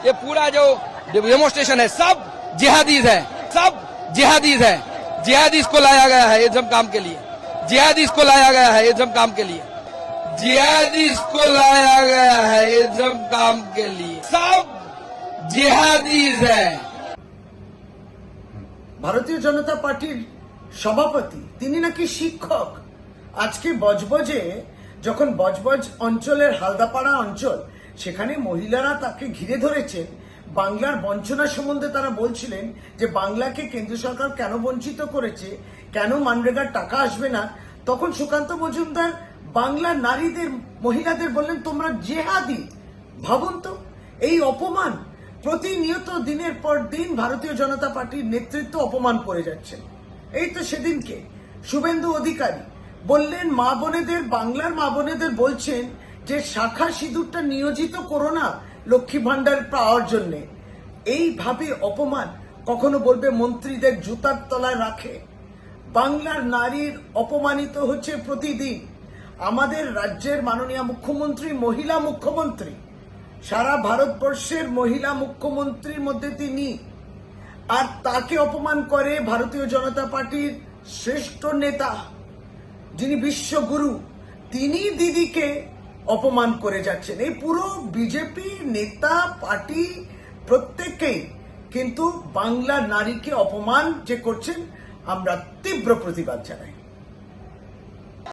ये पूरा जो डेमोन्स्ट्रेशन है सब जिहादीज है, सब जिहादीज है। जिहादीज को लाया गया है इज्जम काम के लिए, जिहादीज को लाया गया है इज्जम काम के लिए, जिहादीज को लाया गया है इज्जम काम के लिए, सब जिहादीज है। ভারতীয় জনতা পার্টির সভাপতি তিনি নাকি শিক্ষক। আজকে বজবজে যখন বজবজ অঞ্চলের হালদাপাড়া অঞ্চল সেখানে মহিলারা তাকে ঘিরে ধরেছেন, বাংলার বঞ্চনা সম্বন্ধে তারা বলছিলেন যে বাংলাকে কেন্দ্র সরকার কেন বঞ্চিত করেছে, কেন মানরেগার টাকা আসবে না, তখন সুকান্ত মজুমদার বাংলার নারীদের মহিলাদের বললেন তোমরা জেহাদি। ভাবুন তো এই অপমান, প্রতিনিয়ত দিনের পর দিন ভারতীয় জনতা পার্টির নেতৃত্ব অপমান করে যাচ্ছেন। এই তো সেদিনকে শুভেন্দু অধিকারী বললেন মা বোনেদের, বাংলার মা বোনেদের বলছেন যে শাখা সিঁদুরটা নিয়োজিত করো না লক্ষ্মী ভান্ডার পাওয়ার জন্য। এইভাবে অপমান কখনো বলবে মন্ত্রীদের জুতার তলায় রাখে। বাংলার নারীর অপমানিত হচ্ছে প্রতিদিন। আমাদের রাজ্যের মাননীয় মুখ্যমন্ত্রী মহিলা মুখ্যমন্ত্রী, সারা ভারতবর্ষের মহিলা মুখ্যমন্ত্রীর মধ্যে তিনি, আর তাকে অপমান করে ভারতীয় জনতা পার্টির শ্রেষ্ঠ নেতা যিনি বিশ্বগুরু, তিনি দিদিকে অপমান করে যাচ্ছেন। এই পুরো বিজেপি নেতা পার্টি প্রত্যেকেই কিন্তু বাংলার নারীকে অপমান যে করছেন আমরা তীব্র প্রতিবাদ জানাই।